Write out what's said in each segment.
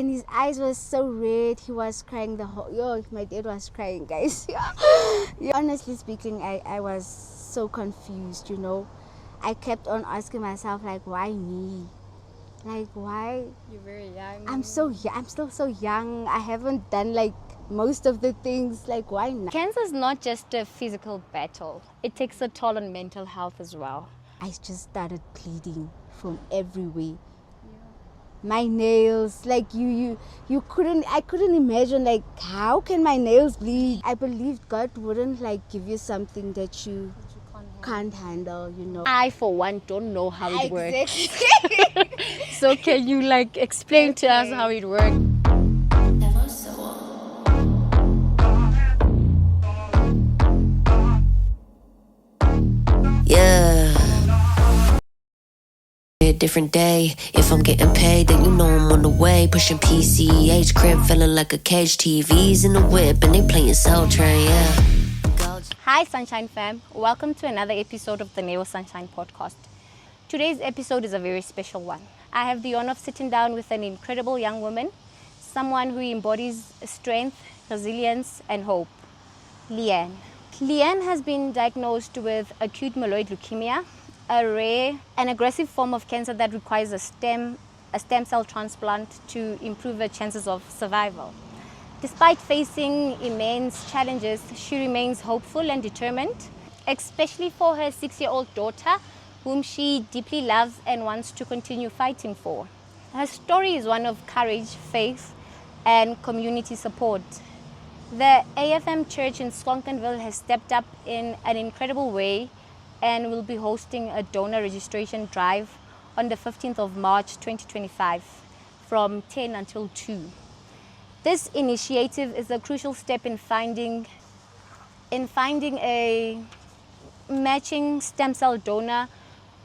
and his eyes were so red. He was crying the whole. My dad was crying, guys. Honestly speaking, I was so confused. I kept on asking myself, like, why me? Like, why? You're very young. I'm still so young. I haven't done like most of the things. Like, why not? Cancer is not just a physical battle. It takes a toll on mental health as well. I just started bleeding from everywhere. My nails, like I couldn't imagine, like, how can my nails bleed? I believed God wouldn't like give you something that you can't handle. I, for one, don't know how it works. Exactly. So can you explain to us how it works? Yeah. A different day. If I'm getting paid, then I'm on the way. Pushing PCH crib, feeling like a cage. TVs in the whip, and they playing Soul Train, yeah. Hi Sunshine fam, welcome to another episode of the NeoSunShine Podcast. Today's episode is a very special one. I have the honor of sitting down with an incredible young woman, someone who embodies strength, resilience and hope. Leanne. Leanne has been diagnosed with acute myeloid leukemia, a rare and aggressive form of cancer that requires a stem cell transplant to improve her chances of survival. Despite facing immense challenges, she remains hopeful and determined, especially for her 6-year-old daughter, whom she deeply loves and wants to continue fighting for. Her story is one of courage, faith, and community support. The AFM Church in Squonkenville has stepped up in an incredible way and will be hosting a donor registration drive on the 15th of March 2025 from 10 until 2. This initiative is a crucial step in finding a matching stem cell donor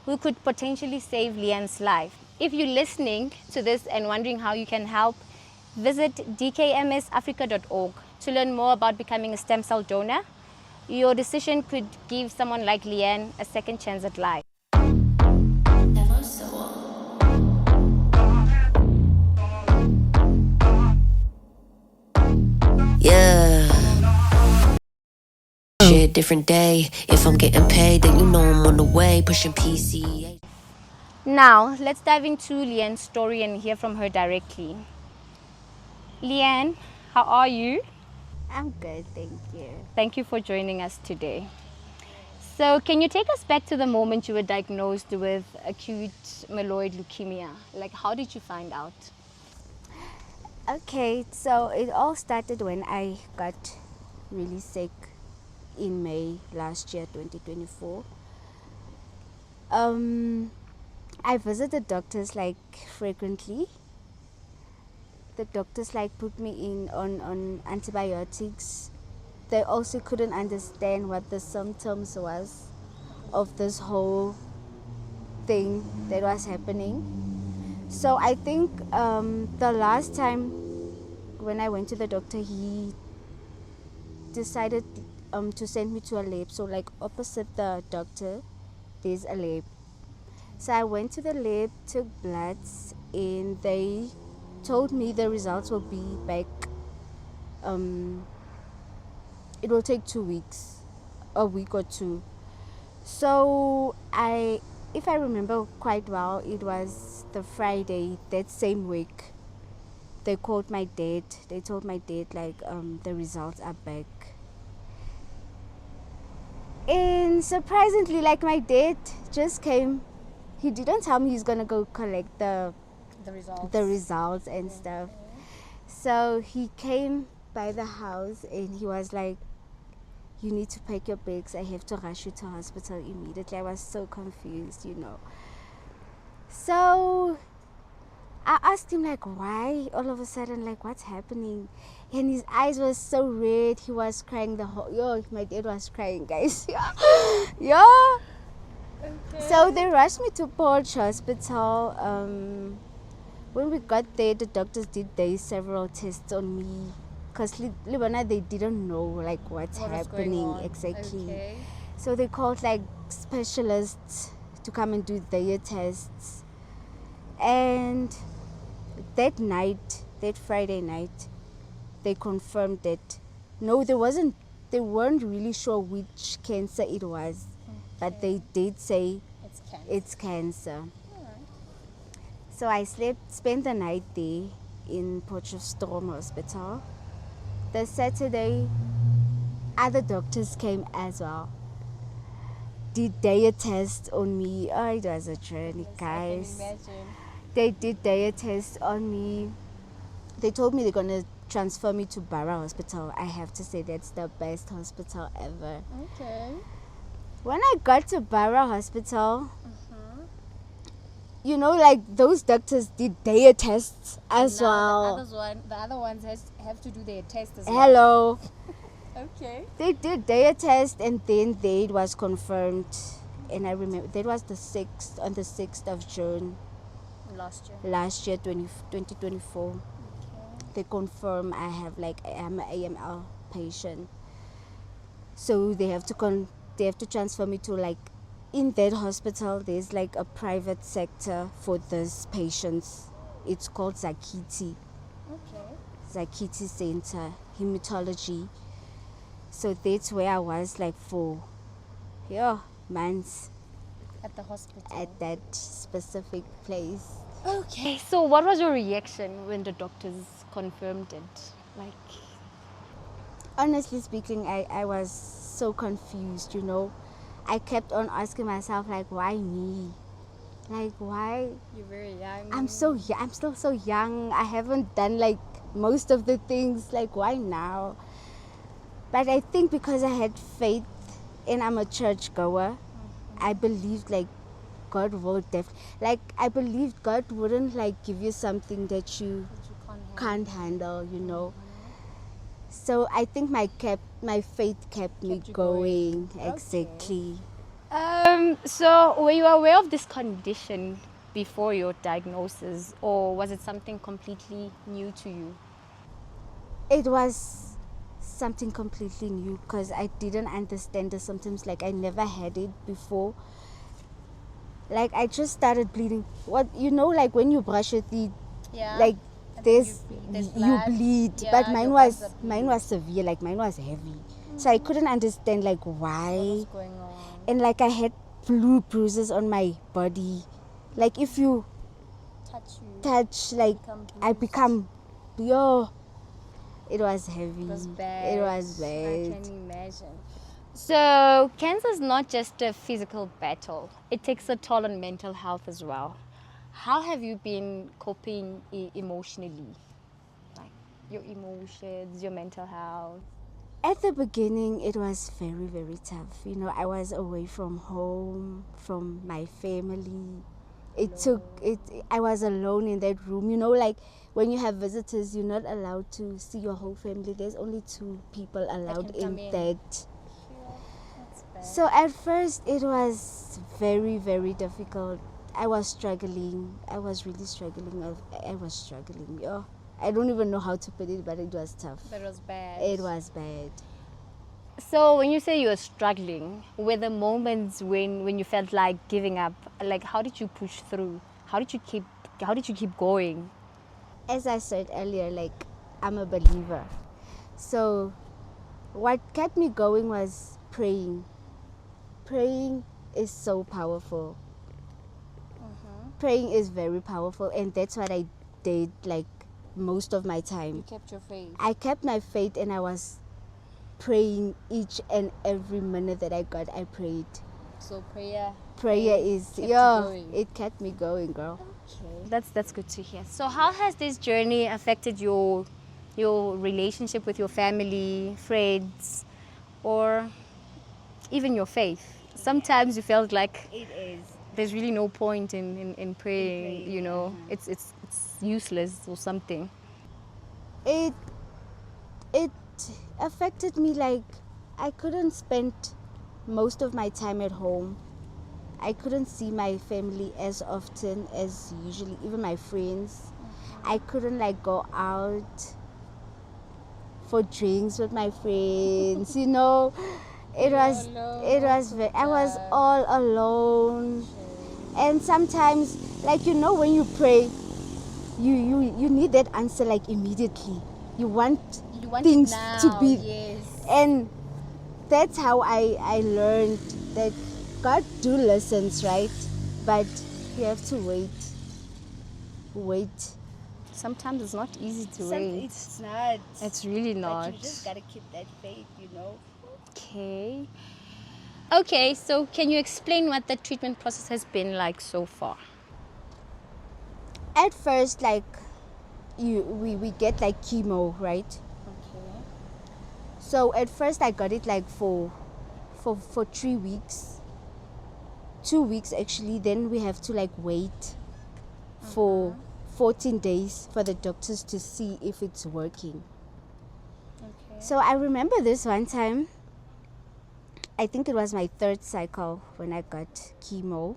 who could potentially save Leanne's life. If you're listening to this and wondering how you can help, visit dkmsafrica.org to learn more about becoming a stem cell donor. Your decision could give someone like Leanne a second chance at life. Yeah. Shit, different day. If I'm getting paid, then I'm on the way. Pushing PC. Now, let's dive into Leanne's story and hear from her directly. Leanne, how are you? I'm good, thank you. Thank you for joining us today. So, can you take us back to the moment you were diagnosed with acute myeloid leukemia? How did you find out? Okay, so it all started when I got really sick in May last year, 2024. I visited doctors frequently. The doctors put me in on antibiotics. They also couldn't understand what the symptoms was of this whole thing that was happening. So I think the last time when I went to the doctor, he decided to send me to a lab. So opposite the doctor, there's a lab. So I went to the lab, took bloods, and they told me the results will be back. It will take 2 weeks, a week or two. So if I remember quite well, it was the Friday that same week. They called my dad. They told my dad the results are back. And surprisingly, my dad just came. He didn't tell me he's gonna go collect the results and stuff. So he came by the house and he was like, "You need to pack your bags. I have to rush you to hospital immediately." I was so confused, So I asked him why all of a sudden, what's happening? And his eyes were so red. He was crying the whole. My dad was crying, guys. Yeah. Okay. So they rushed me to Port Hospital. When we got there, the doctors did several tests on me. Because they didn't know what's happening exactly. Okay. So they called specialists to come and do their tests. And that night that Friday night, they confirmed that no, they weren't really sure which cancer it was, but they did say it's cancer. So I spent the night there in Potchefstroom Hospital. The Saturday, other doctors came as well. Did their test on me. Oh, it was a journey, guys. They did their test on me. They told me they're going to transfer me to Barra Hospital. I have to say that's the best hospital ever. Okay. When I got to Barra Hospital, you know, like those doctors did their tests as well. The other ones have to do their test as well. Hello. Okay. They did their test and then it was confirmed. And I remember that was on the 6th of June. Last year, 2024. Okay. They confirm I am an AML patient. So they have to transfer me to in that hospital, there's a private sector for these patients. It's called Zakiti. Okay. Zakiti Center, Hematology. So that's where I was for months. At the hospital? At that specific place. Okay. So what was your reaction when the doctors confirmed it? Honestly speaking, I was so confused, you know. I kept on asking myself, why me? Why? You're very young. I'm still so young. I haven't done most of the things. Why now? But I think because I had faith and I'm a church goer, I believed God will I believed God wouldn't give you something that you can't handle, you know. So I think my faith kept me going. Exactly. So were you aware of this condition before your diagnosis, or was it something completely new to you? It was something completely new because I didn't understand the symptoms. I never had it before. I just started bleeding. What, you know, when you brush your teeth, you bleed. Yeah, but mine was severe. Mine was heavy. So I couldn't understand why. What was going on? And I had blue bruises on my body. If you touch I become it was heavy. It was bad. It was bad. I can imagine. So cancer is not just a physical battle. It takes a toll on mental health as well. How have you been coping emotionally? Your emotions, your mental health? At the beginning, it was very, very tough. You know, I was away from home, from my family. I was alone in that room. You know, when you have visitors, you're not allowed to see your whole family. There's only 2 people allowed in that. So at first, it was very, very difficult. I was struggling. I was really struggling. I was struggling. I don't even know how to put it, but it was tough. That was bad. It was bad. So when you say you were struggling, were there moments when you felt like giving up? How did you push through? How did you keep going? As I said earlier, I'm a believer. So what kept me going was praying. Praying is so powerful. Praying is very powerful, and that's what I did most of my time. You kept your faith. I kept my faith, and I was praying each and every minute that I got. I prayed. So prayer it kept me going, girl. Okay, that's good to hear. So how has this journey affected your relationship with your family, friends, or even your faith? Sometimes you felt like it is. There's really no point in praying, you know. It's useless or something. It affected me. I couldn't spend most of my time at home. I couldn't see my family as often as usually, even my friends. I couldn't go out for drinks with my friends, you know. I was all alone. And sometimes, when you pray, you need that answer like immediately. You want You want things it now, to be, yes. and that's how I learned that God do listens, right? But you have to wait. Sometimes it's not easy to wait. It's not. It's really not. But you just gotta keep that faith, you know. Okay, so can you explain what the treatment process has been like so far? At first, like we get like chemo, right? Okay. So at first I got it like for 3 weeks. 2 weeks actually. Then we have to like wait for 14 days for the doctors to see if it's working. Okay. So I remember this one time, I think it was my 3rd cycle when I got chemo.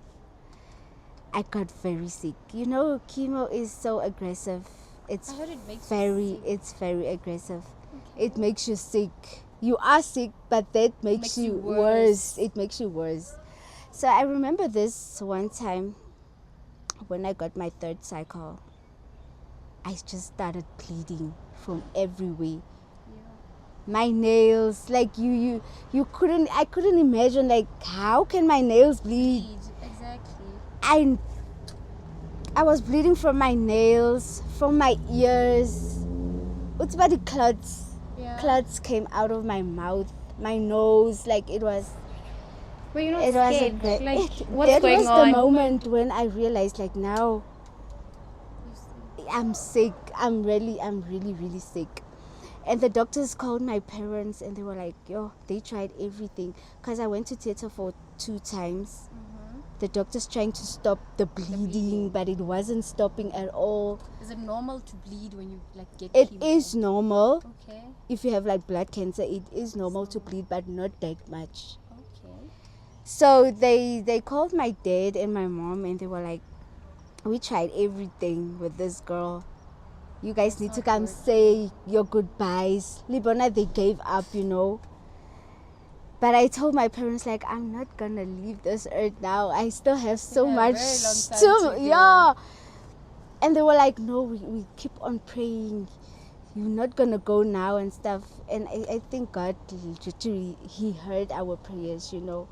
I got very sick. You know, chemo is so aggressive. I heard it makes It's very aggressive. Okay. It makes you sick. You are sick, but that makes you worse. It makes you worse. So I remember this one time when I got my 3rd cycle. I just started bleeding from everywhere. My nails, like I couldn't imagine, like, how can my nails bleed? Exactly. I was bleeding from my nails, from my ears. What's about the clots? Yeah. Clots came out of my mouth, my nose, like it was. Were you not It was scared? that What's going was on? the moment when I realized, like, now I'm sick. I'm really, really sick. And the doctors called my parents and they were like, yo, they tried everything. Because I went to theater for 2 times. The doctors trying to stop the bleeding, but it wasn't stopping at all. Is it normal to bleed when you get It chemo? is normal. Okay. If you have like blood cancer, it is normal to bleed, but not that much. Okay. So they called my dad and my mom and they were like, we tried everything with this girl. You guys need to come say your goodbyes. Libona, they gave up, you know. But I told my parents, like, I'm not gonna leave this earth now. I still have so much yeah. And they were like, no, we keep on praying. You're not gonna go now and stuff. And I think God literally, He heard our prayers, you know.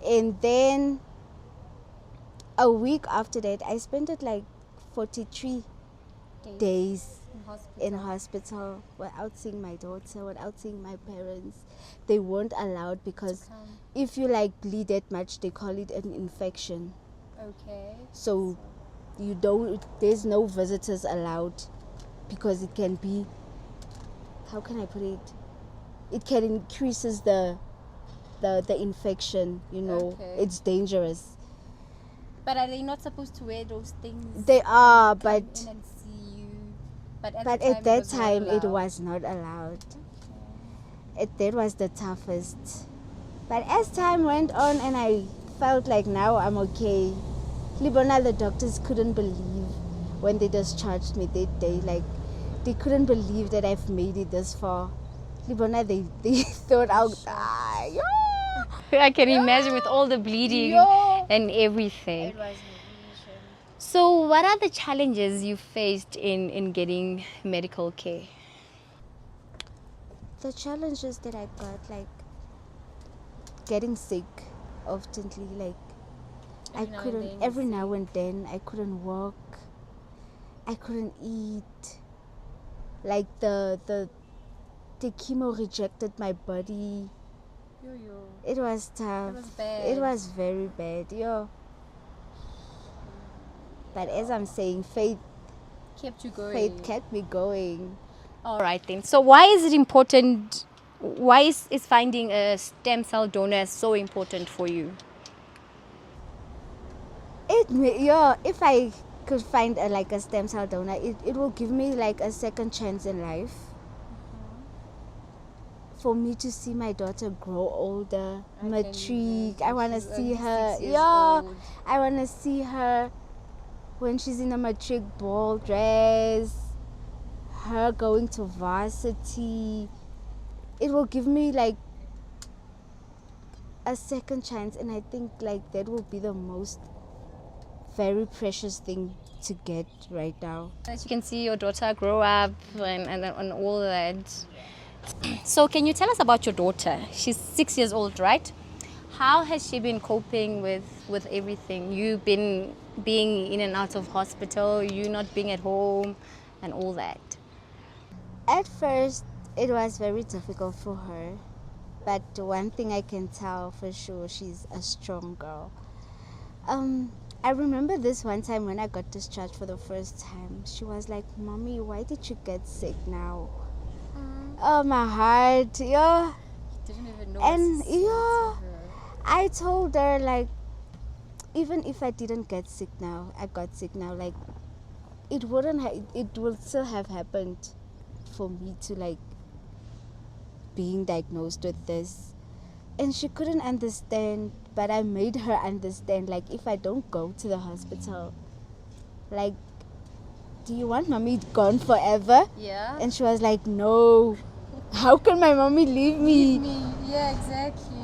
And then a week after that, I spent it like 43 days in hospital without seeing my daughter, without seeing my parents. They weren't allowed because if you like bleed that much, they call it an infection. Okay. So there's no visitors allowed because it can be, how can I put it? It can increases the infection, you know. Okay. It's dangerous. But are they not supposed to wear those things? They are, but in and see you? But at that time it was not allowed. That was the toughest. But as time went on and I felt like now I'm okay. Libona, the doctors couldn't believe when they discharged me that day. Like, they couldn't believe that I've made it this far. Libona, they thought I'll die. I can imagine with all the bleeding and everything. It was So what are the challenges you faced in getting medical care? the challenges that I got, like getting sick oftenly, like every now and then I couldn't walk, I couldn't eat, like the chemo rejected my body. It was tough. It was bad. It was very bad, but as I'm saying, faith Kept you going. faith kept me going. All right then. So why is it important? Why is finding a stem cell donor so important for you? If I could find a stem cell donor, it will give me like a second chance in life. For me to see my daughter grow older, matric. I want to see her. I want to see her when she's in a matric ball dress, her going to varsity. It will give me like a second chance, and I think like that will be the most very precious thing to get right now. As you can see your daughter grow up and all that. So can you tell us about your daughter? She's 6 years old, right? How has she been coping with everything? You been being in and out of hospital, you not being at home and all that. At first, it was very difficult for her. But one thing I can tell for sure, she's a strong girl. I remember this one time when I got discharged for the first time. She was like, "Mommy, why did you get sick now?" Oh, my heart, yeah. Didn't even know. And yeah, I told her, like, even if I didn't get sick now, I got sick now, like, it would still have happened for me to, like, being diagnosed with this. And she couldn't understand, but I made her understand, like, if I don't go to the hospital, like, do you want mommy gone forever? Yeah. And she was like, no, how can my mommy leave me? Yeah, exactly.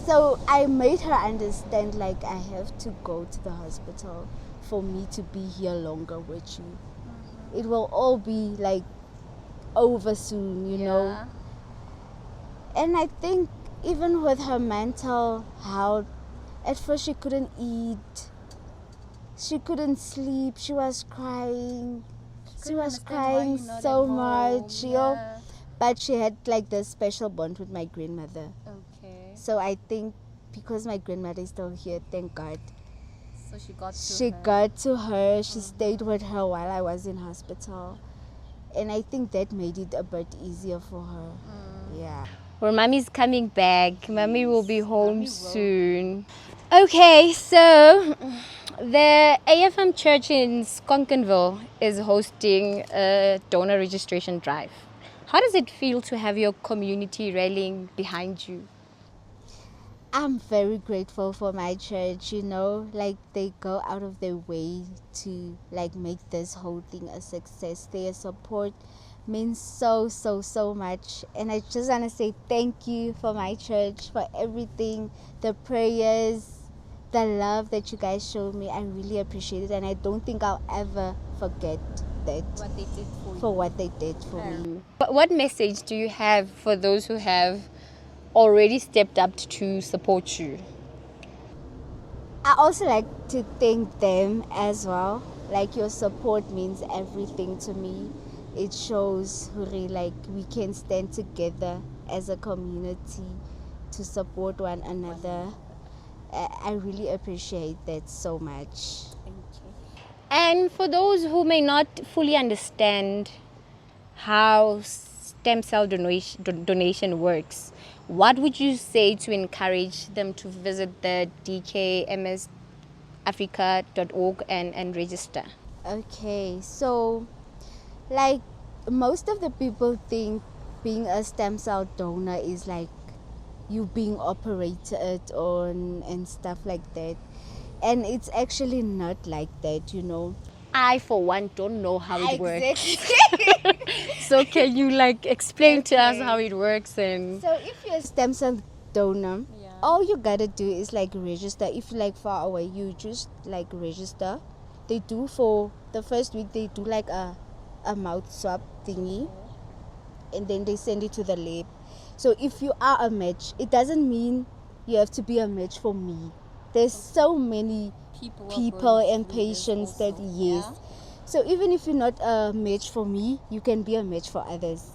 So I made her understand, like, I have to go to the hospital for me to be here longer with you. It will all be, like, over soon, you know. And I think even with her mental health, at first she couldn't eat, she couldn't sleep, she was crying. She was crying so much, you know. But she had, like, this special bond with my grandmother. Okay. So I think because my grandmother is still here, thank God. So she got to She her. got to her, she stayed with her while I was in hospital. And I think that made it a bit easier for her. Yeah. Well, mommy's coming back. Mommy will be home soon. Okay, so the AFM Church in Skonkenville is hosting a donor registration drive. How does it feel to have your community rallying behind you? I'm very grateful for my church, you know, like they go out of their way to, like, make this whole thing a success. Their support means so much, and I just want to say thank you for my church, for everything, the prayers, the love that you guys showed me. I really appreciate it, and I don't think I'll ever forget that, What they did for you. for what they did for me. But what message do you have for those who have already stepped up to support you? I also like to thank them as well. Like, your support means everything to me. It shows, Huri, like, we can stand together as a community to support one another. I really appreciate that so much. And for those who may not fully understand how stem cell donation works, what would you say to encourage them to visit the dkmsafrica.org and register? Okay, so, like, most of the people think being a stem cell donor is like you being operated on and stuff like that. And it's actually not like that, you know. I, for one, don't know how it works. Exactly. So can you, like, explain to us how it works? And So if you're a stem cell donor, all you gotta do is, like, register. If you're, like, far away, you just, like, register. They do, for the first week, they do, like, a mouth swab thingy, and then they send it to the lab. So if you are a match, it doesn't mean you have to be a match for me. There's so many people and patients that, yes. So even if you're not a match for me, you can be a match for others.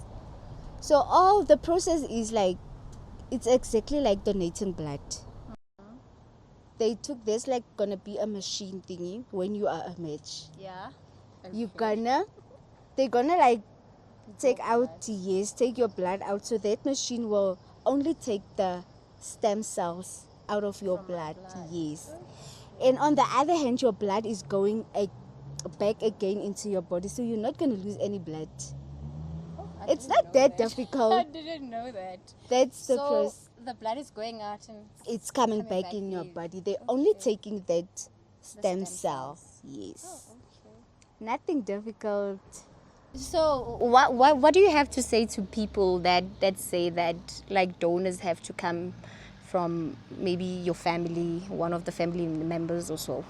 So all the process is, like, it's exactly like donating blood. They took this, like, gonna be a machine thingy when you are a match. They're gonna, like, take your blood out. So that machine will only take the stem cells out of your blood. Yes. And on the other hand, your blood is going back again into your body, so you're not going to lose any blood. It's not that difficult. I didn't know that. That's the process. The blood is going out and It's coming back in your body. They're only taking that stem cell. Yes. Nothing difficult. So what do you have to say to people that say that, like, donors have to come from maybe your family, one of the family members or so?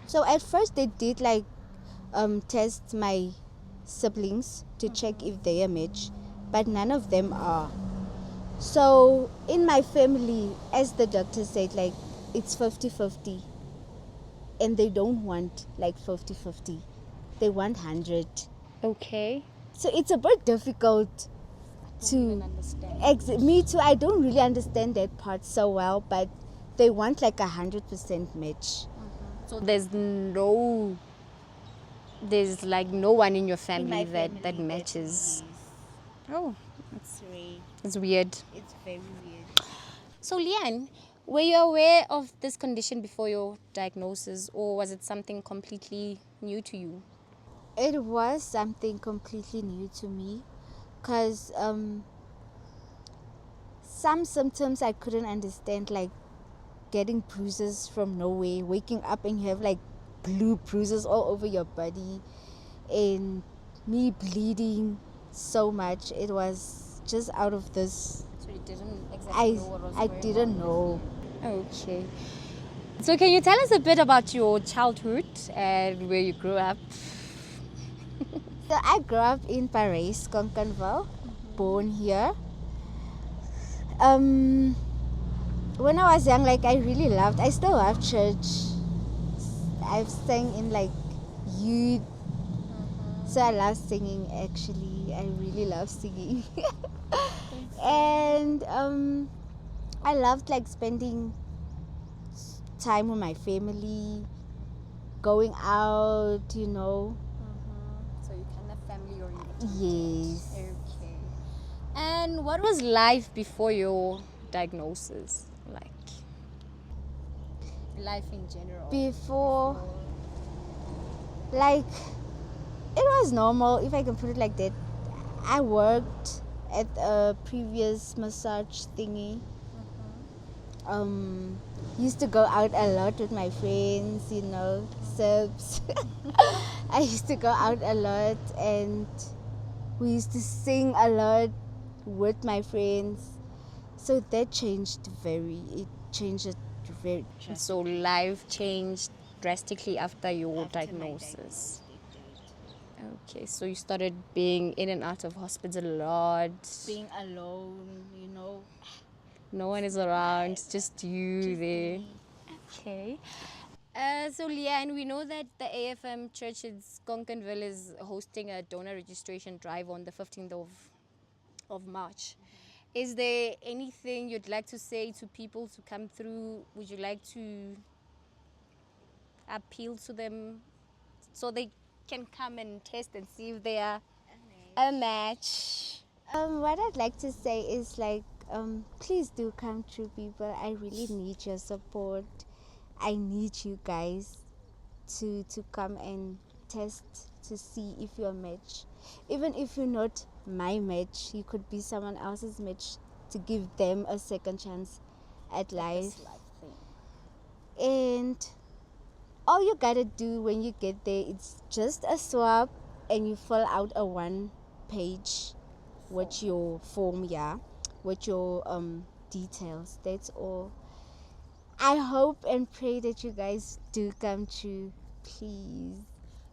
So at first they did, like, test my siblings to check if they are match, but none of them are. So in my family, as the doctor said, like it's 50-50, and they don't want like 50-50. They want 100. Okay. So it's a bit difficult to me too. I don't really understand that part so well, but they want like 100% match. So there's like no one in your family that matches. Oh, it's weird. It's very weird. So Leanne, were you aware of this condition before your diagnosis, or was it something completely new to you? It was something completely new to me, because some symptoms I couldn't understand, like getting bruises from nowhere, waking up and you have like blue bruises all over your body, and me bleeding so much. It was just out of this. So you didn't exactly know what was I going didn't on. know. Okay. So can you tell us a bit about your childhood and where you grew up? So I grew up in Paris, Concanville, born here. When I was young, like I still love church. I've sang in like youth. So I love singing actually. I really love singing. And I loved like spending time with my family, going out, you know. So you kind of family oriented. Yes. Okay. And what was life before your diagnosis like? Life in general. Before, like, it was normal, if I can put it like that. I worked at a previous massage thingy. Used to go out a lot with my friends, you know, Serbs. I used to go out a lot, and we used to sing a lot with my friends. So that changed very. So life changed drastically after your diagnosis. Okay, so you started being in and out of hospital a lot. Being alone, you know. No one is around, it's just you there. Okay. So Leanne, we know that the AFM Church in Skonkenville is hosting a donor registration drive on the 15th of March. Is there anything you'd like to say to people to come through? Would you like to appeal to them so they can come and test and see if they are a match? What I'd like to say is like, please do come through, people. I really need your support. I need you guys to come and test to see if you're a match. Even if you're not my match, you could be someone else's match, to give them a second chance at life. And all you gotta do when you get there, it's just a swab, and you fill out a 1-page with your form, with your details. That's all. I hope and pray that you guys do come true, please.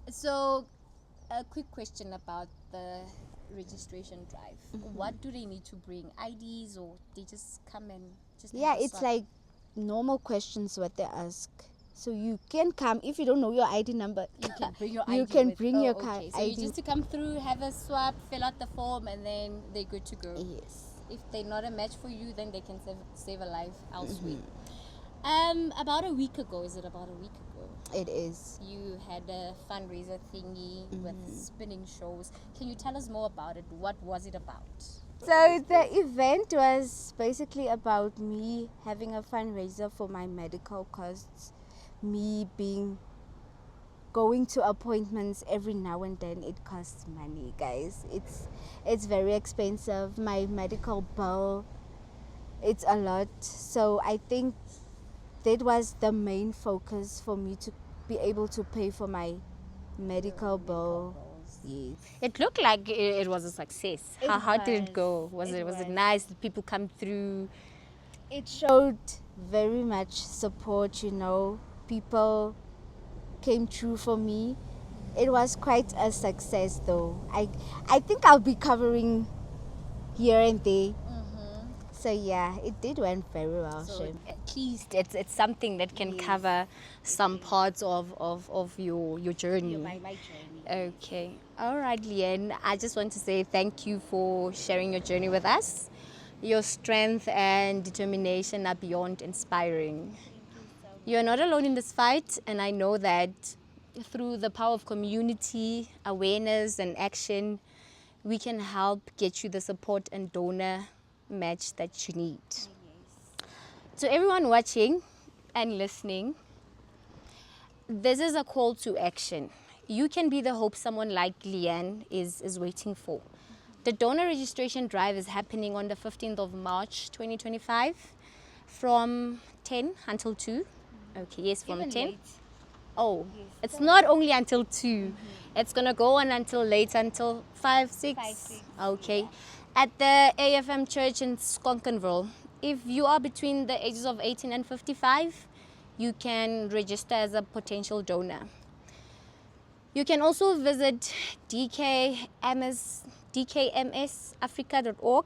So, a quick question about the registration drive. What do they need to bring? IDs, or they just come and just Yeah, it's like normal questions what they ask. So you can come. If you don't know your ID number, you can bring your you ID can with. bring your Okay. So ID. you just to come through, have a swab, fill out the form, and then they're good to go. Yes. If they're not a match for you, then they can save a life elsewhere. About a week ago, is it about a week ago? It is. You had a fundraiser thingy with spinning shows. Can you tell us more about it? What was it about? So the event was basically about me having a fundraiser for my medical costs. Me going to appointments every now and then. It costs money, guys. It's very expensive. My medical bill, it's a lot. So I think that was the main focus for me, to be able to pay for my medical bill. Yes. It looked like it was a success. How did it go? Was It it was. nice? Did people come through? It showed very much support, you know. People came through for me. It was quite a success though. I think I'll be covering here and there. So yeah, it did went very well. So Shem. at least it's something that can cover some parts of your journey. My journey. Okay. All right, Leanne. I just want to say thank you for sharing your journey with us. Your strength and determination are beyond inspiring. You're not alone in this fight, and I know that through the power of community, awareness, and action, we can help get you the support and donor match that you need. To everyone watching and listening, this is a call to action. You can be the hope someone like Leanne is waiting for. The donor registration drive is happening on the 15th of March 2025 from 10 until 2. Okay, yes, from 10. Late. Oh, it's not only until 2. It's going to go on until late, until 5, 6. 5, 6. Okay. At the AFM Church in Skonkenville. If you are between the ages of 18 and 55, you can register as a potential donor. You can also visit dkmsafrica.org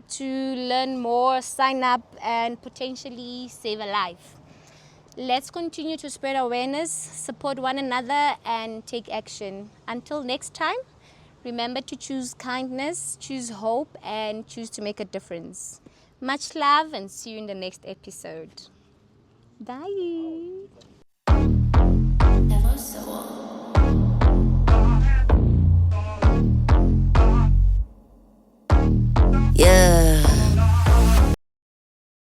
to learn more, sign up, and potentially save a life. Let's continue to spread awareness, support one another, and take action. Until next time, remember to choose kindness, choose hope, and choose to make a difference. Much love, and see you in the next episode. Bye. Yeah.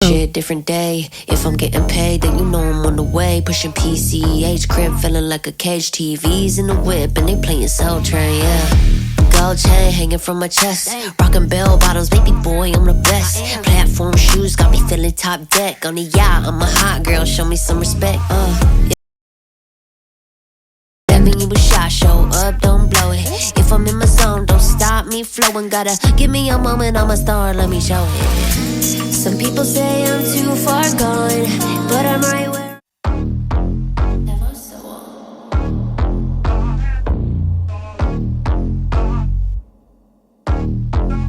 Shit, different day. If I'm getting paid, then you know I'm on the way. Pushing PCH, crib feeling like a cage. TVs in the whip, and they playing Soul Train, yeah. Gold chain hanging from my chest. Rockin' bell bottles, baby boy, I'm the best. Platform shoes got me feeling top deck. On the yacht, I'm a hot girl, show me some respect. That mean you a shot, show up, don't blow it. If I'm in my zone, don't stop me flowing. Gotta give me a moment, I'm a star, let me show it. Some people say I'm too far gone, but I'm right where.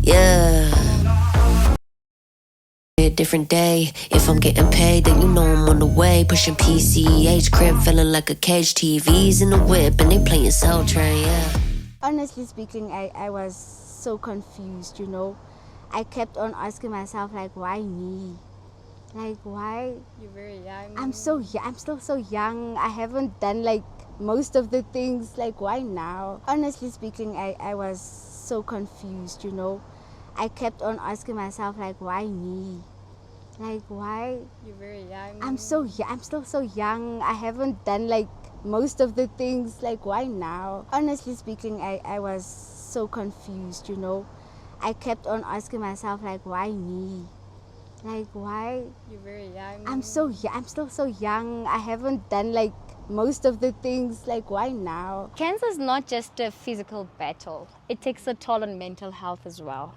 Yeah. A different day. If I'm getting paid, then you know I'm on the way. Pushing PCH, crib feeling like a cage. TVs in the whip, and they playing Soul Train, yeah. Honestly speaking, I was so confused, you know. I kept on asking myself, like, why me? Like, why? You're very young. I'm still so young. I haven't done, like, most of the things. Like, why now? Honestly speaking, I was so confused, you know. I kept on asking myself, like, why me? Like, why? You're very young. I'm still so young. I haven't done, like, most of the things. Like, why now? Honestly speaking, I was so confused, you know. I kept on asking myself, like, why me? Like, why? You're very young. I'm still so young. I haven't done, like, most of the things. Like, why now? Cancer is not just a physical battle. It takes a toll on mental health as well.